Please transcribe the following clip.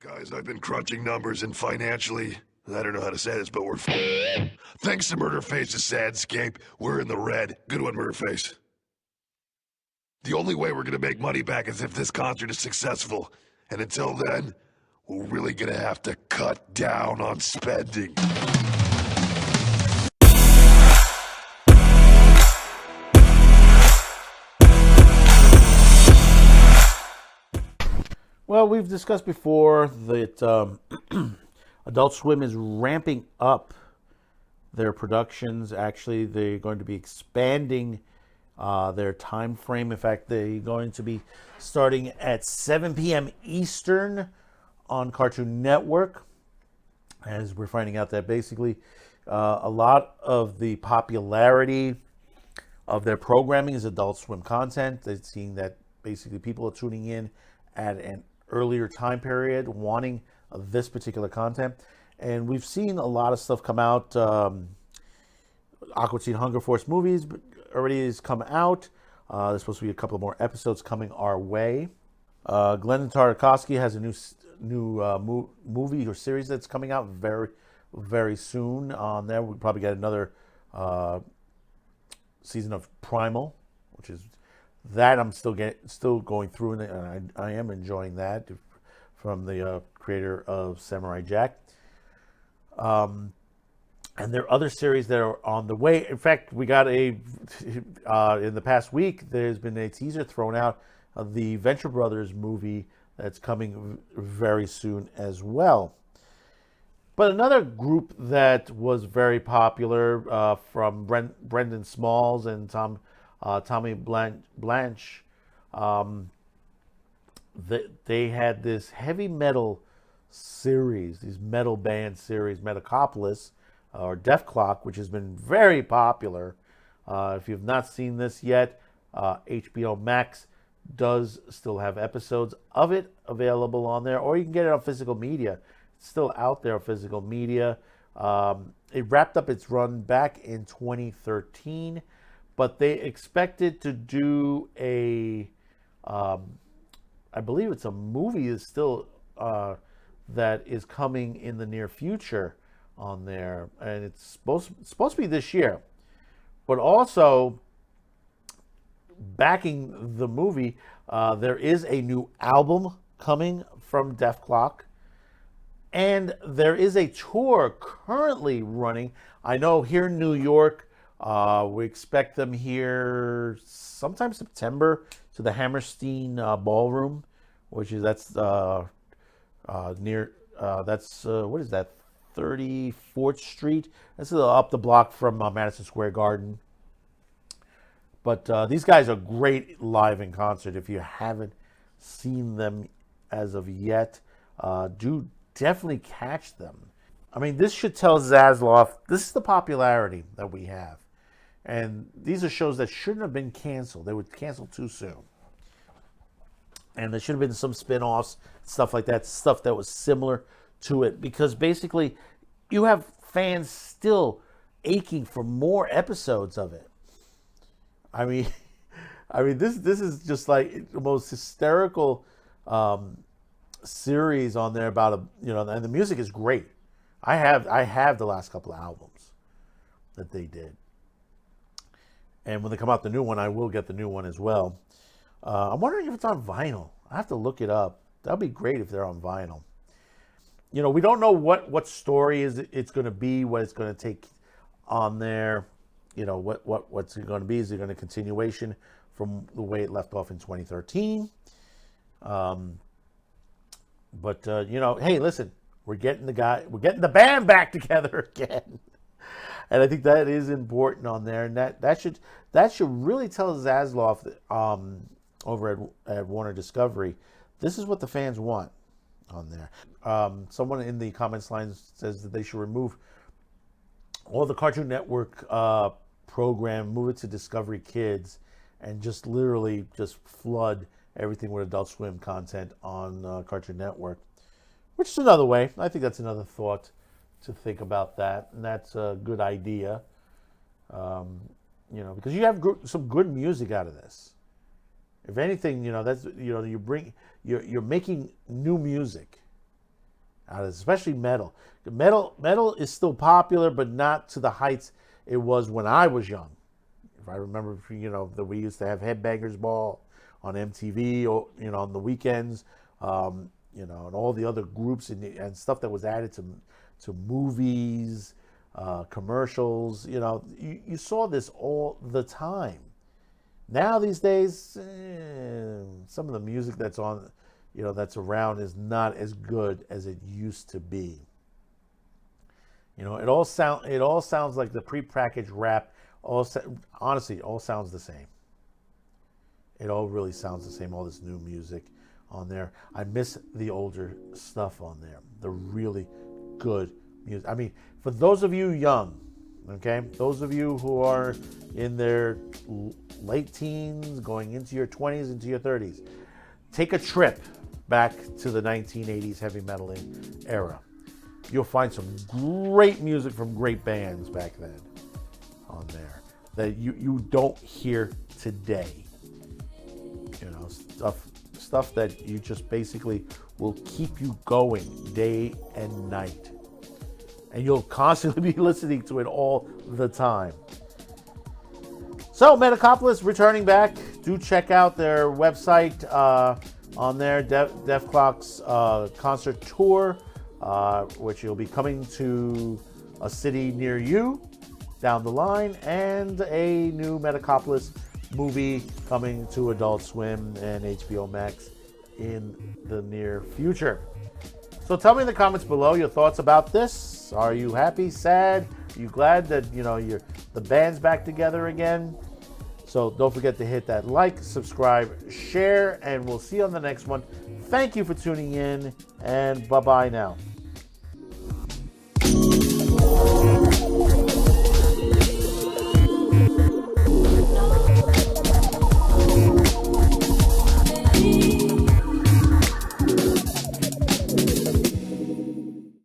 Guys, I've been crunching numbers and financially, I don't know how to say this, but we're thanks to Murderface's Sadscape, we're in the red. Good one, Murderface. The only way we're gonna make money back is if this concert is successful. And until then, we're really gonna have to cut down on spending. Well, we've discussed before that Adult Swim is ramping up their productions. Actually, they're going to be expanding their time frame. In fact, they're going to be starting at 7 p.m. Eastern on Cartoon Network. As we're finding out that basically a lot of the popularity of their programming is Adult Swim content. They're seeing that basically people are tuning in at an earlier time period wanting this particular content. And we've seen a lot of stuff come out. Aqua Teen Hunger Force movies already has come out. There's supposed to be a couple of more episodes coming our way. Glenn Tartakovsky has a new movie or series that's coming out very, very soon on there. We'll probably get another season of Primal, which is that I'm still going through, and I am enjoying that from the creator of Samurai Jack. And there are other series that are on the way. In fact, we got in the past week, there's been a teaser thrown out of the Venture Brothers movie that's coming very soon as well. But another group that was very popular from Brendan Smalls and Tommy Blanche, they had this heavy metal series, these metal band series, Metacopolis, or DETHKLOK, which has been very popular. If you've not seen this yet, HBO Max does still have episodes of it available on there, or you can get it on physical media. It's still out there on physical media. It wrapped up its run back in 2013, but they expected to do I believe it's a movie is still that is coming in the near future on there, and it's supposed to be this year. But also backing the movie, there is a new album coming from DETHKLOK, and there is a tour currently running. I know here in New York, we expect them here sometime September to the Hammerstein Ballroom, which is near what is that, 34th Street? That's up the block from Madison Square Garden. But these guys are great live in concert. If you haven't seen them as of yet, do definitely catch them. I mean, this should tell Zaslav this is the popularity that we have. And these are shows that shouldn't have been canceled. They were canceled too soon. And there should have been some spin-offs, stuff like that, stuff that was similar to it. Because basically, you have fans still aching for more episodes of it. I mean, this is just like the most hysterical series on there about and the music is great. I have the last couple of albums that they did. And when they come out the new one, I will get the new one as well. I'm wondering if it's on vinyl. I have to look it up. That'd be great if they're on vinyl. We don't know what story it's going to be, what it's going to take on there. What's it going to be? Is it going to continuation from the way it left off in 2013? Hey, listen, we're getting the band back together again. And I think that is important on there, and that should really tell Zaslav over at Warner Discovery, this is what the fans want on there. Someone in the comments line says that they should remove all the Cartoon Network program, move it to Discovery Kids, and just literally just flood everything with Adult Swim content on Cartoon Network, which is another way. I think that's another thought to think about that, and that's a good idea. Because you have some good music out of this. If anything, that's you're making new music, especially metal. Metal is still popular, but not to the heights it was when I was young. If I remember, that we used to have Headbangers Ball on MTV, or on the weekends, and all the other groups and stuff that was added to movies, commercials. You saw this all the time. Now these days, some of the music that's on, that's around is not as good as it used to be. It all sounds like the prepackaged rap. Honestly, it all sounds the same. It all really sounds the same. All this new music on there. I miss the older stuff on there. The really good music. I mean, for those of you young, okay, those of you who are in their late teens, going into your 20s, into your 30s, take a trip back to the 1980s heavy metal era. You'll find some great music from great bands back then on there that you don't hear today. Stuff that you just basically will keep you going day and night. And you'll constantly be listening to it all the time. So, Metacopolis returning back. Do check out their website on there, DETHKLOK's concert tour, which will be coming to a city near you down the line, and a new Metacopolis movie coming to Adult Swim and HBO Max in the near future. So tell me in the comments below your thoughts about this. Are you happy, sad? Are you glad that the band's back together again? So don't forget to hit that like, subscribe, share, and we'll see you on the next one. Thank you for tuning in, and bye-bye now.